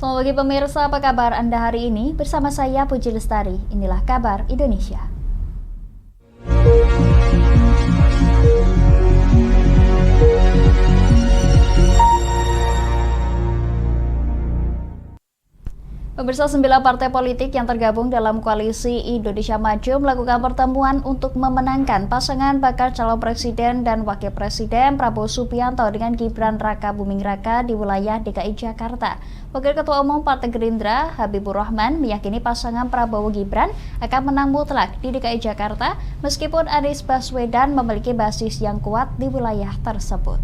Selamat pagi pemirsa, apa kabar Anda hari ini? Bersama saya Puji Lestari, inilah kabar Indonesia. Pemirsa, 9 partai politik yang tergabung dalam koalisi Indonesia Maju melakukan pertemuan untuk memenangkan pasangan bakal calon presiden dan wakil presiden Prabowo Subianto dengan Gibran Raka Buming Raka di wilayah DKI Jakarta. Wakil Ketua Umum Partai Gerindra, Habibur Rahman, meyakini pasangan Prabowo Gibran akan menang mutlak di DKI Jakarta meskipun Anies Baswedan memiliki basis yang kuat di wilayah tersebut.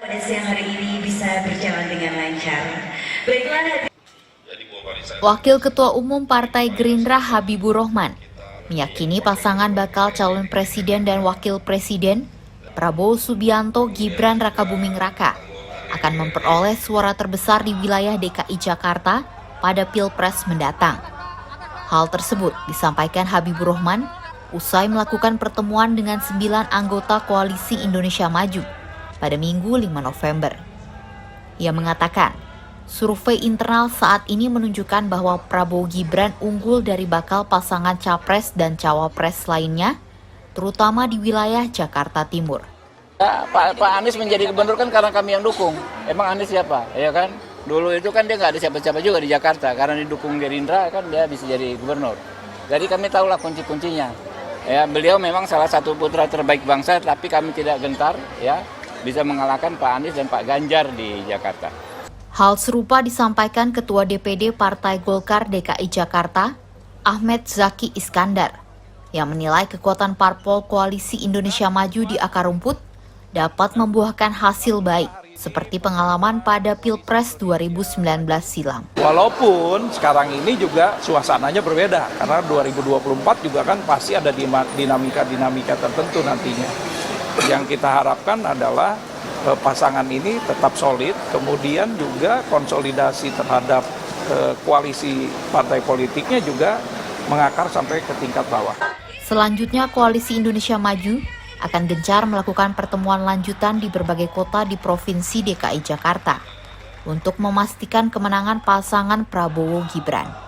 Pada siang hari ini bisa berjalan dengan lancar. Baiklah. Wakil Ketua Umum Partai Gerindra Habibur Rahman meyakini pasangan bakal calon presiden dan wakil presiden Prabowo Subianto Gibran Raka Buming Raka akan memperoleh suara terbesar di wilayah DKI Jakarta pada Pilpres mendatang. Hal tersebut disampaikan Habibur Rahman usai melakukan pertemuan dengan 9 anggota Koalisi Indonesia Maju pada Minggu 5 November. Ia mengatakan, survei internal saat ini menunjukkan bahwa Prabowo Gibran unggul dari bakal pasangan capres dan cawapres lainnya, terutama di wilayah Jakarta Timur. Pak Anies menjadi gubernur kan karena kami yang dukung. Emang Anies siapa? Ya kan? Dulu itu kan dia nggak ada siapa-siapa juga di Jakarta. Karena didukung Gerindra kan dia bisa jadi gubernur. Jadi kami tahulah kunci-kuncinya. Ya, beliau memang salah satu putra terbaik bangsa, tapi kami tidak gentar ya bisa mengalahkan Pak Anies dan Pak Ganjar di Jakarta. Hal serupa disampaikan Ketua DPD Partai Golkar DKI Jakarta, Ahmed Zaki Iskandar, yang menilai kekuatan parpol Koalisi Indonesia Maju di akar rumput dapat membuahkan hasil baik, seperti pengalaman pada Pilpres 2019 silam. Walaupun sekarang ini juga suasananya berbeda, karena 2024 juga kan pasti ada dinamika tertentu nantinya. Yang kita harapkan adalah pasangan ini tetap solid, kemudian juga konsolidasi terhadap koalisi partai politiknya juga mengakar sampai ke tingkat bawah. Selanjutnya, Koalisi Indonesia Maju akan gencar melakukan pertemuan lanjutan di berbagai kota di Provinsi DKI Jakarta untuk memastikan kemenangan pasangan Prabowo Gibran.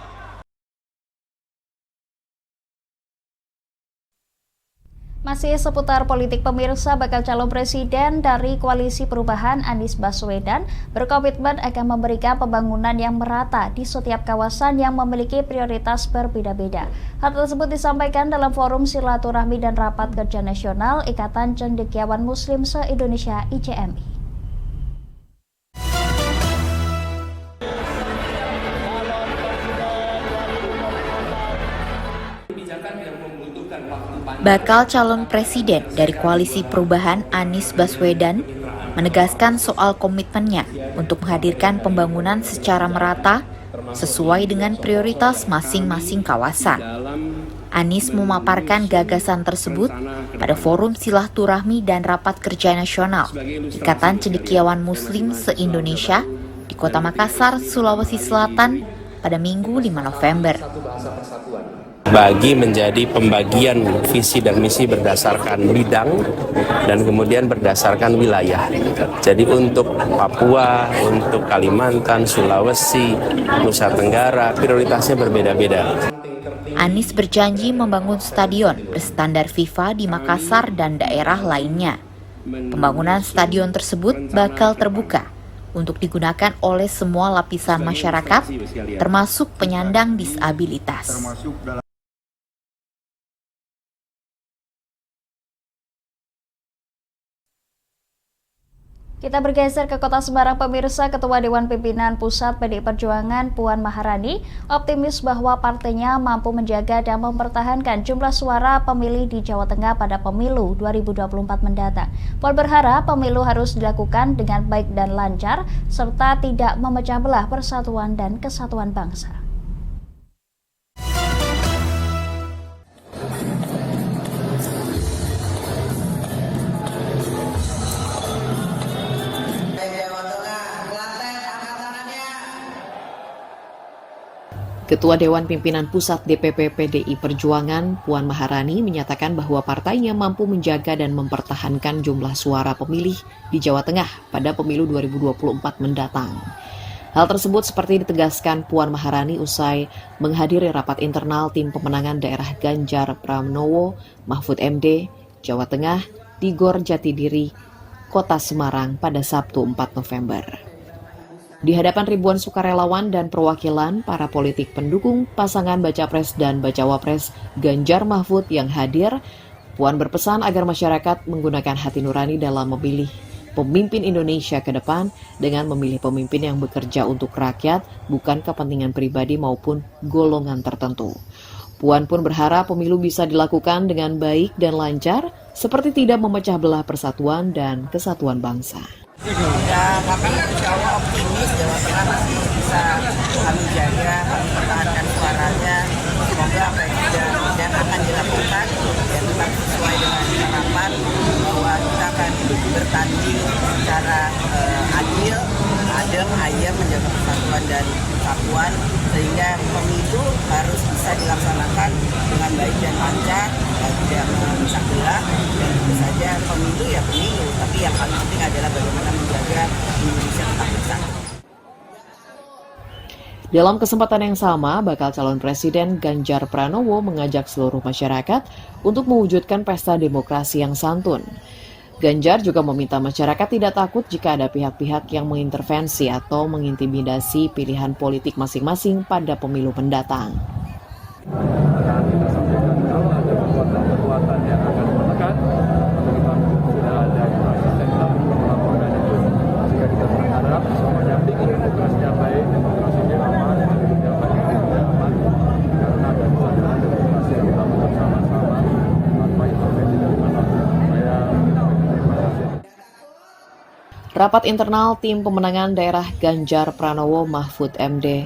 Masih seputar politik pemirsa, bakal calon presiden dari Koalisi Perubahan Anies Baswedan berkomitmen akan memberikan pembangunan yang merata di setiap kawasan yang memiliki prioritas berbeda-beda. Hal tersebut disampaikan dalam forum silaturahmi dan rapat kerja nasional Ikatan Cendekiawan Muslim se-Indonesia ICMI. Bakal calon presiden dari Koalisi Perubahan Anies Baswedan menegaskan soal komitmennya untuk menghadirkan pembangunan secara merata sesuai dengan prioritas masing-masing kawasan. Anies memaparkan gagasan tersebut pada forum silaturahmi dan rapat kerja nasional Ikatan Cendekiawan Muslim se-Indonesia di Kota Makassar, Sulawesi Selatan pada Minggu 5 November. Bagi menjadi pembagian visi dan misi berdasarkan bidang dan kemudian berdasarkan wilayah. Jadi untuk Papua, untuk Kalimantan, Sulawesi, Nusa Tenggara, prioritasnya berbeda-beda. Anies berjanji membangun stadion berstandar FIFA di Makassar dan daerah lainnya. Pembangunan stadion tersebut bakal terbuka untuk digunakan oleh semua lapisan masyarakat, termasuk penyandang disabilitas. Kita bergeser ke Kota Semarang pemirsa. Ketua Dewan Pimpinan Pusat PDI Perjuangan Puan Maharani optimis bahwa partainya mampu menjaga dan mempertahankan jumlah suara pemilih di Jawa Tengah pada pemilu 2024 mendatang. Puan berharap pemilu harus dilakukan dengan baik dan lancar serta tidak memecah belah persatuan dan kesatuan bangsa. Ketua Ketua Dewan Pimpinan Pusat DPP PDI Perjuangan, Puan Maharani, menyatakan bahwa partainya mampu menjaga dan mempertahankan jumlah suara pemilih di Jawa Tengah pada pemilu 2024 mendatang. Hal tersebut seperti ditegaskan Puan Maharani usai menghadiri rapat internal tim pemenangan daerah Ganjar Pranowo, Mahfud MD, Jawa Tengah, di Gor Jatidiri, Kota Semarang pada Sabtu 4 November. Di hadapan ribuan sukarelawan dan perwakilan para politik pendukung pasangan Baca Pres dan Bacawa Pres Ganjar Mahfud yang hadir, Puan berpesan agar masyarakat menggunakan hati nurani dalam memilih pemimpin Indonesia ke depan dengan memilih pemimpin yang bekerja untuk rakyat, bukan kepentingan pribadi maupun golongan tertentu. Puan pun berharap pemilu bisa dilakukan dengan baik dan lancar, seperti tidak memecah belah persatuan dan kesatuan bangsa. Ya, kami insya Allah optimis Jawa Tengah masih bisa kami jaga, kami pertahankan suaranya. Semoga apa yang akan dilakukan dan tetap sesuai dengan harapan bahwa kita akan bertanding secara adil, adem, ayem, menjaga persatuan dan kesatuan, sehingga pemilu harus bisa dilaksanakan dengan baik dan lancar, tidak memecah belah, dan tentu saja pemilu ya pemilu, tapi yang paling penting adalah bagaimana menjaga Indonesia tetap bersatu. Dalam kesempatan yang sama, bakal calon Presiden Ganjar Pranowo mengajak seluruh masyarakat untuk mewujudkan pesta demokrasi yang santun. Ganjar juga meminta masyarakat tidak takut jika ada pihak-pihak yang mengintervensi atau mengintimidasi pilihan politik masing-masing pada pemilu mendatang. Rapat internal tim pemenangan daerah Ganjar Pranowo Mahfud MD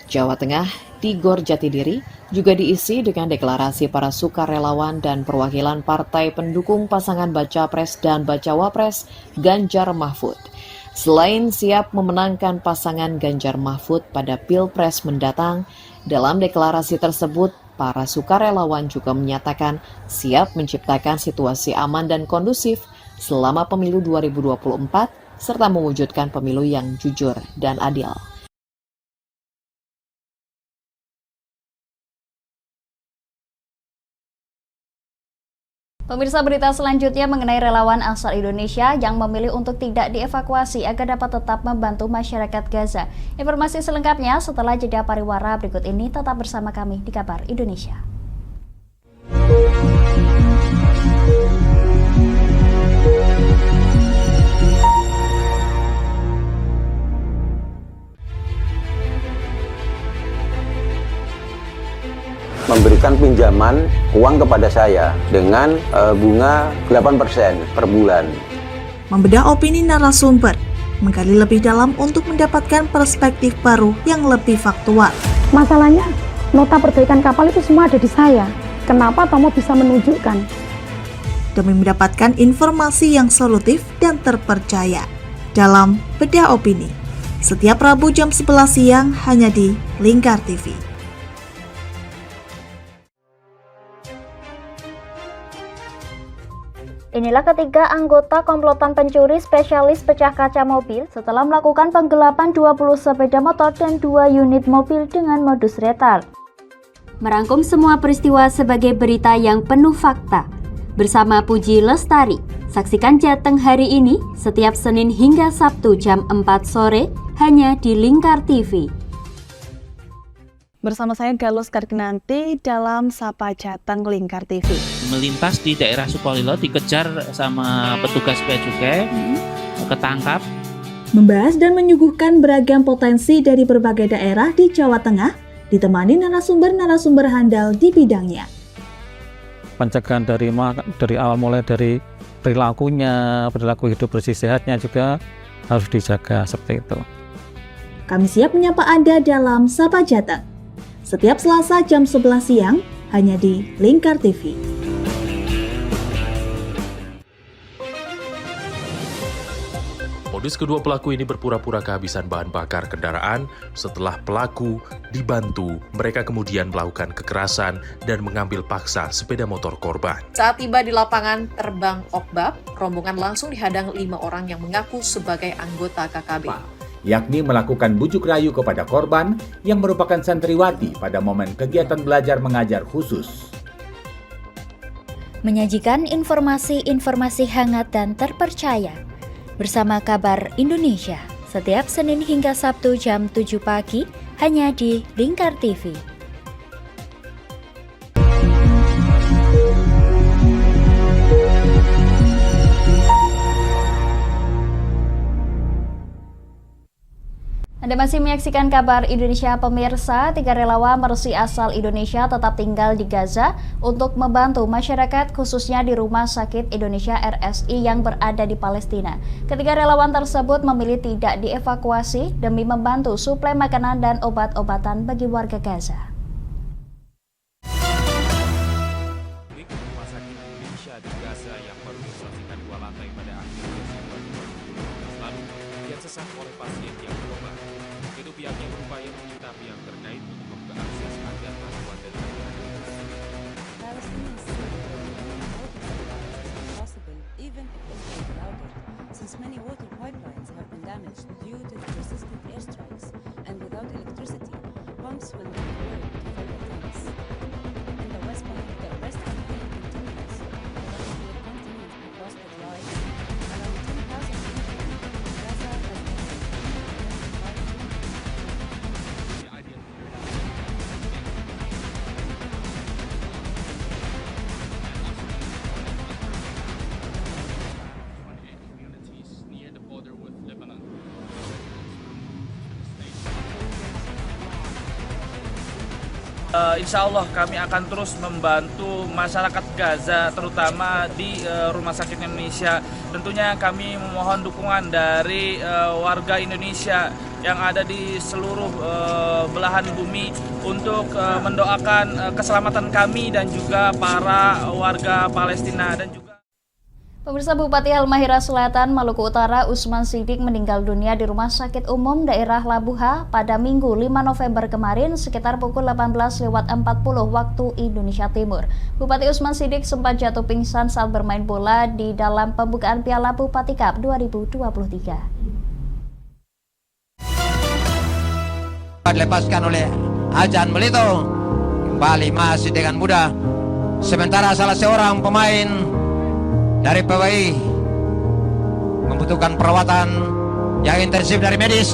Jawa Tengah di Gor Jatidiri juga diisi dengan deklarasi para sukarelawan dan perwakilan partai pendukung pasangan Baca Pres dan Bacawa Pres Ganjar Mahfud. Selain siap memenangkan pasangan Ganjar Mahfud pada Pilpres mendatang, dalam deklarasi tersebut para sukarelawan juga menyatakan siap menciptakan situasi aman dan kondusif selama pemilu 2024 serta mewujudkan pemilu yang jujur dan adil. Pemirsa, berita selanjutnya mengenai relawan asal Indonesia yang memilih untuk tidak dievakuasi agar dapat tetap membantu masyarakat Gaza. Informasi selengkapnya setelah jeda pariwara berikut ini, tetap bersama kami di Kabar Indonesia. Memberikan pinjaman uang kepada saya dengan bunga 8% per bulan. Membedah opini narasumber, menggali lebih dalam untuk mendapatkan perspektif baru yang lebih faktual. Masalahnya, nota perbaikan kapal itu semua ada di saya. Kenapa Tomo bisa menunjukkan? Demi mendapatkan informasi yang solutif dan terpercaya. Dalam Bedah Opini, setiap Rabu jam 11 siang hanya di Lingkar TV. Inilah ketiga anggota komplotan pencuri spesialis pecah kaca mobil setelah melakukan penggelapan 20 sepeda motor dan 2 unit mobil dengan modus retard. Merangkum semua peristiwa sebagai berita yang penuh fakta. Bersama Puji Lestari, saksikan Jateng hari ini setiap Senin hingga Sabtu jam 4 sore hanya di Lingkar TV. Bersama saya Galus Kargnanti dalam Sapa Jateng Lingkar TV. Melintas di daerah Sukolilo dikejar sama petugas bea cukai, ketangkap. Membahas dan menyuguhkan beragam potensi dari berbagai daerah di Jawa Tengah, ditemani narasumber-narasumber handal di bidangnya. Pencegahan dari awal mulai dari perilakunya, perilaku hidup bersih sehatnya juga harus dijaga seperti itu. Kami siap menyapa Anda dalam Sapa Jateng. Setiap Selasa jam 11 siang hanya di Lingkar TV. Modus kedua pelaku ini berpura-pura kehabisan bahan bakar kendaraan. Setelah pelaku dibantu, mereka kemudian melakukan kekerasan dan mengambil paksa sepeda motor korban. Saat tiba di lapangan terbang Okbab, rombongan langsung dihadang 5 orang yang mengaku sebagai anggota KKB. Yakni melakukan bujuk rayu kepada korban yang merupakan santriwati pada momen kegiatan belajar mengajar khusus. Menyajikan informasi-informasi hangat dan terpercaya bersama Kabar Indonesia setiap Senin hingga Sabtu jam 7 pagi hanya di Lingkar TV. Anda masih menyaksikan Kabar Indonesia pemirsa. 3 relawan Mercy asal Indonesia tetap tinggal di Gaza untuk membantu masyarakat khususnya di Rumah Sakit Indonesia RSI yang berada di Palestina. Ketiga relawan tersebut memilih tidak dievakuasi demi membantu suplai makanan dan obat-obatan bagi warga Gaza. Rumah Sakit Indonesia di Gaza yang baru dioperasikan 2 lantai pada akhir Desember 2012 lalu kian sesak oleh pasien yang berobat. Itu pihaknya berupaya meminta pihak terkait untuk membuka akses agar bantuan dari negara even if it's without it, since many water pipelines have been damaged due to the persistent airstrikes, and without electricity, pumps will not work to fill the tanks. In the West Bank, the arrest campaign continues. The continent across the line, around 10,000 people in Gaza have been Insya Allah kami akan terus membantu masyarakat Gaza, terutama di Rumah Sakit Indonesia. Tentunya kami memohon dukungan dari warga Indonesia yang ada di seluruh belahan bumi untuk mendoakan keselamatan kami dan juga para warga Palestina dan juga Pemirsa, Bupati Halmahera Selatan, Maluku Utara, Usman Sidik meninggal dunia di Rumah Sakit Umum Daerah Labuha pada Minggu 5 November kemarin sekitar pukul 18.40 waktu Indonesia Timur. Bupati Usman Sidik sempat jatuh pingsan saat bermain bola di dalam pembukaan Piala Bupati Cup 2023. Dilepaskan oleh Ajan Melito, kembali masih dengan mudah. Sementara salah seorang pemain dari PWI membutuhkan perawatan yang intensif dari medis.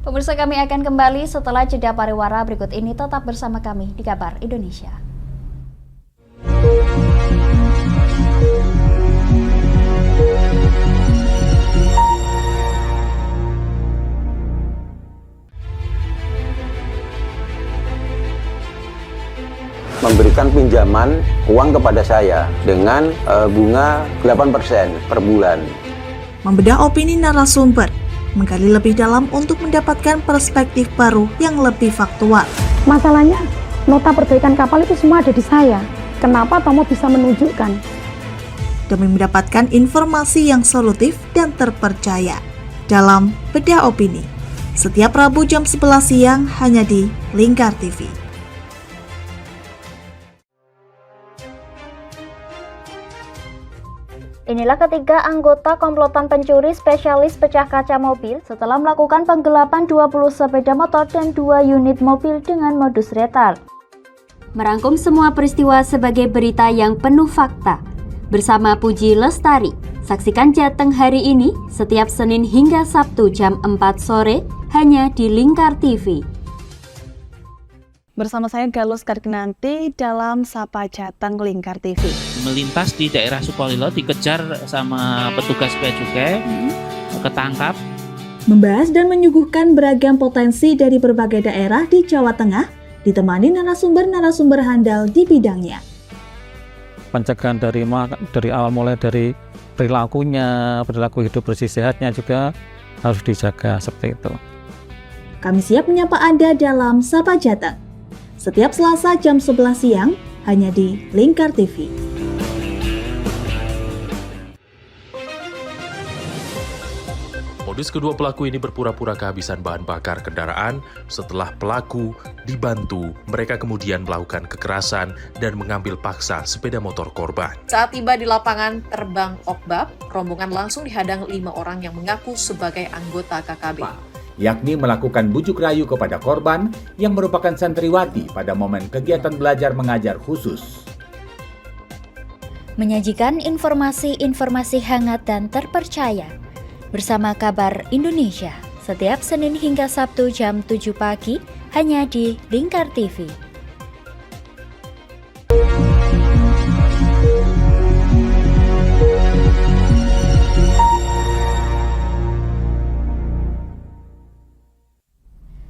Pemirsa, kami akan kembali setelah jeda pariwara berikut ini. Tetap bersama kami di Kabar Indonesia. Memberikan pinjaman uang kepada saya dengan bunga 8% per bulan. Membedah opini narasumber, menggali lebih dalam untuk mendapatkan perspektif baru yang lebih faktual. Masalahnya, nota perbaikan kapal itu semua ada di saya. Kenapa Tomo bisa menunjukkan? Demi mendapatkan informasi yang solutif dan terpercaya. Dalam Bedah Opini, setiap Rabu jam 11 siang hanya di Lingkar TV. Inilah ketiga anggota komplotan pencuri spesialis pecah kaca mobil setelah melakukan penggelapan 20 sepeda motor dan 2 unit mobil dengan modus retal. merangkum semua peristiwa sebagai berita yang penuh fakta. Bersama Puji Lestari, saksikan Jateng hari ini setiap Senin hingga Sabtu jam 4 sore hanya di Lingkar TV. Bersama saya Galus Karginanti dalam Sapa Jateng Lingkar TV. Melintas di daerah Sukolilo dikejar sama petugas bea cukai, ketangkap. Membahas dan menyuguhkan beragam potensi dari berbagai daerah di Jawa Tengah, ditemani narasumber-narasumber handal di bidangnya. Pencegahan dari awal mulai dari perilaku hidup bersih sehatnya juga harus dijaga seperti itu. Kami siap menyapa Anda dalam Sapa Jateng. Setiap Selasa jam 11 siang hanya di Lingkar TV. Modus kedua pelaku ini berpura-pura kehabisan bahan bakar kendaraan. Setelah pelaku dibantu, mereka kemudian melakukan kekerasan dan mengambil paksa sepeda motor korban. Saat tiba di lapangan terbang Okbab, rombongan langsung dihadang 5 orang yang mengaku sebagai anggota KKB. Yakni melakukan bujuk rayu kepada korban yang merupakan santriwati pada momen kegiatan belajar mengajar khusus. Menyajikan informasi-informasi hangat dan terpercaya bersama Kabar Indonesia setiap Senin hingga Sabtu jam 7 pagi hanya di Lingkar TV.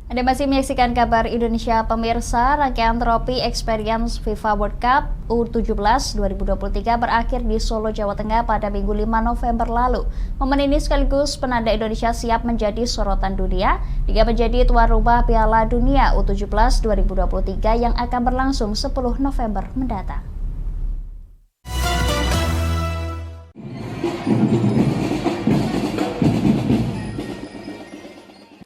Anda masih menyaksikan Kabar Indonesia pemirsa. Rangkaian Trophy Experience FIFA World Cup U17 2023 berakhir di Solo, Jawa Tengah pada Minggu 5 November lalu. Momen ini sekaligus penanda Indonesia siap menjadi sorotan dunia hingga menjadi tuan rumah Piala Dunia U17 2023 yang akan berlangsung 10 November mendatang.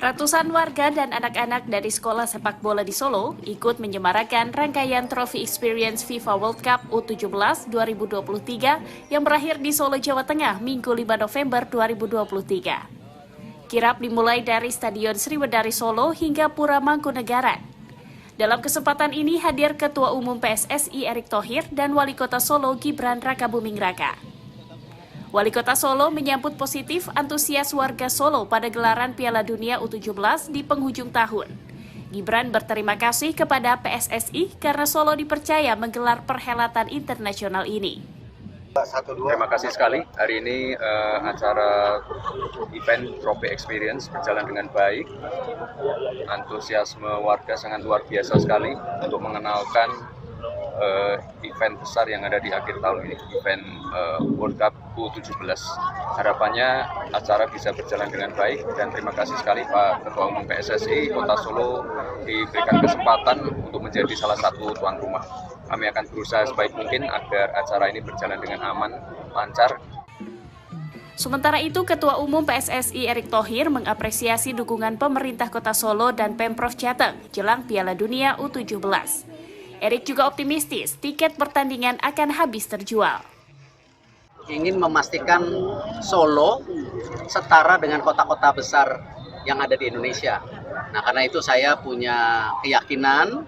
Ratusan warga dan anak-anak dari sekolah sepak bola di Solo ikut menyemarakan rangkaian Trophy Experience FIFA World Cup U17 2023 yang berakhir di Solo, Jawa Tengah, Minggu 5 November 2023. Kirap dimulai dari Stadion Sriwedari Solo hingga Pura Mangkunegaran. Dalam kesempatan ini hadir Ketua Umum PSSI Erick Thohir dan Wali Kota Solo Gibran Rakabuming Raka. Wali Kota Solo menyambut positif antusias warga Solo pada gelaran Piala Dunia U17 di penghujung tahun. Gibran berterima kasih kepada PSSI karena Solo dipercaya menggelar perhelatan internasional ini. Terima kasih sekali. Hari ini acara event Trophy Experience berjalan dengan baik. Antusiasme warga sangat luar biasa sekali untuk mengenalkan event besar yang ada di akhir tahun ini, event World Cup U17. Harapannya acara bisa berjalan dengan baik dan terima kasih sekali Pak Ketua Umum PSSI Kota Solo diberikan kesempatan untuk menjadi salah satu tuan rumah. Kami akan berusaha sebaik mungkin agar acara ini berjalan dengan aman, lancar. Sementara itu, Ketua Umum PSSI Erick Thohir mengapresiasi dukungan pemerintah Kota Solo dan Pemprov Jateng jelang Piala Dunia U17. Erick juga optimistis tiket pertandingan akan habis terjual. Ingin memastikan Solo setara dengan kota-kota besar yang ada di Indonesia. Nah, karena itu saya punya keyakinan,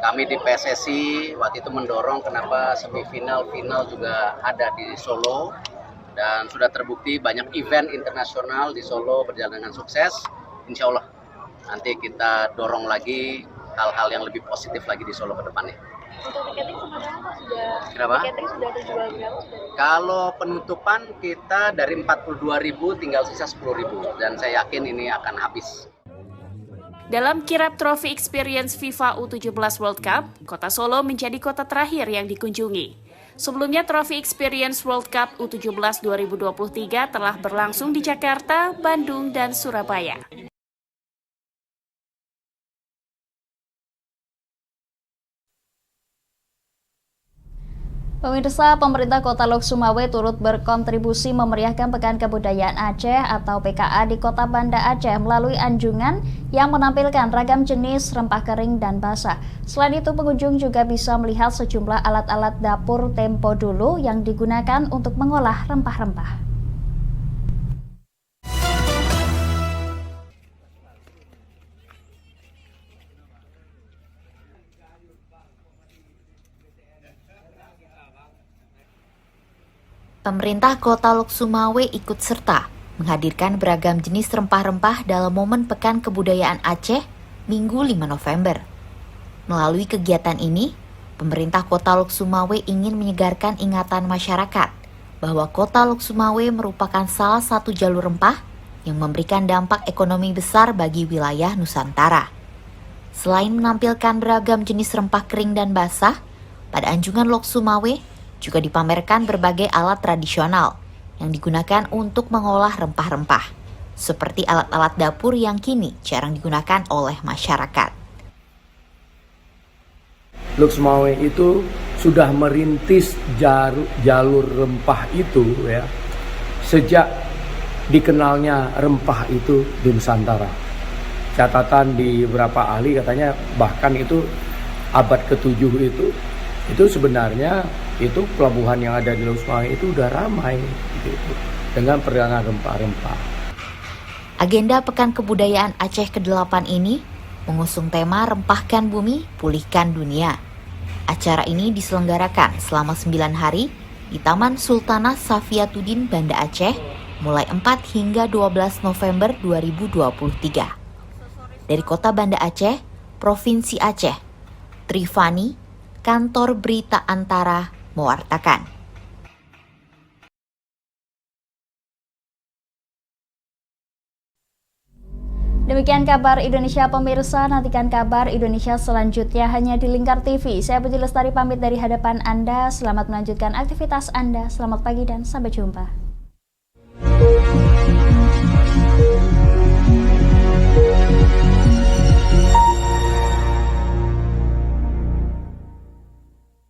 kami di PSSI waktu itu mendorong kenapa semifinal, final juga ada di Solo. Dan sudah terbukti banyak event internasional di Solo berjalan dengan sukses. Insya Allah nanti kita dorong lagi hal-hal yang lebih positif lagi di Solo ke depannya. Untuk tiketing sebenarnya sudah Kenapa? Tiketing sudah terjual berapa? Kalau penutupan kita dari 42.000 tinggal sisa 10.000 dan saya yakin ini akan habis. Dalam kirap Trophy Experience FIFA U17 World Cup, Kota Solo menjadi kota terakhir yang dikunjungi. Sebelumnya Trophy Experience World Cup U17 2023 telah berlangsung di Jakarta, Bandung, dan Surabaya. Pemirsa, pemerintah Kota Lok Sumawe turut berkontribusi memeriahkan Pekan Kebudayaan Aceh atau PKA di Kota Banda Aceh melalui anjungan yang menampilkan ragam jenis rempah kering dan basah. Selain itu, pengunjung juga bisa melihat sejumlah alat-alat dapur tempo dulu yang digunakan untuk mengolah rempah-rempah. Pemerintah Kota Lok Sumawe ikut serta menghadirkan beragam jenis rempah-rempah dalam momen Pekan Kebudayaan Aceh, Minggu 5 November. Melalui kegiatan ini, pemerintah Kota Lok Sumawe ingin menyegarkan ingatan masyarakat bahwa Kota Lok Sumawe merupakan salah satu jalur rempah yang memberikan dampak ekonomi besar bagi wilayah Nusantara. Selain menampilkan beragam jenis rempah kering dan basah, pada Anjungan Lok Sumawe juga dipamerkan berbagai alat tradisional yang digunakan untuk mengolah rempah-rempah, seperti alat-alat dapur yang kini jarang digunakan oleh masyarakat. Lok Sumawe itu sudah merintis jalur rempah itu ya sejak dikenalnya rempah itu di Nusantara. Catatan di beberapa ahli katanya bahkan itu abad ke-7 itu sebenarnya itu pelabuhan yang ada di Lok Sumawe itu udah ramai gitu, dengan perdagangan rempah-rempah. Agenda Pekan Kebudayaan Aceh ke-8 ini mengusung tema Rempahkan Bumi, Pulihkan Dunia. Acara ini diselenggarakan selama 9 hari di Taman Sultanah Safiatuddin, Banda Aceh, mulai 4 hingga 12 November 2023. Dari Kota Banda Aceh, Provinsi Aceh, Trifani, Kantor Berita Antara, mewartakan. Demikian kabar Indonesia pemirsa, nantikan kabar Indonesia selanjutnya hanya di Lingkar TV. Saya Puji Lestari pamit dari hadapan Anda, selamat melanjutkan aktivitas Anda, selamat pagi dan sampai jumpa.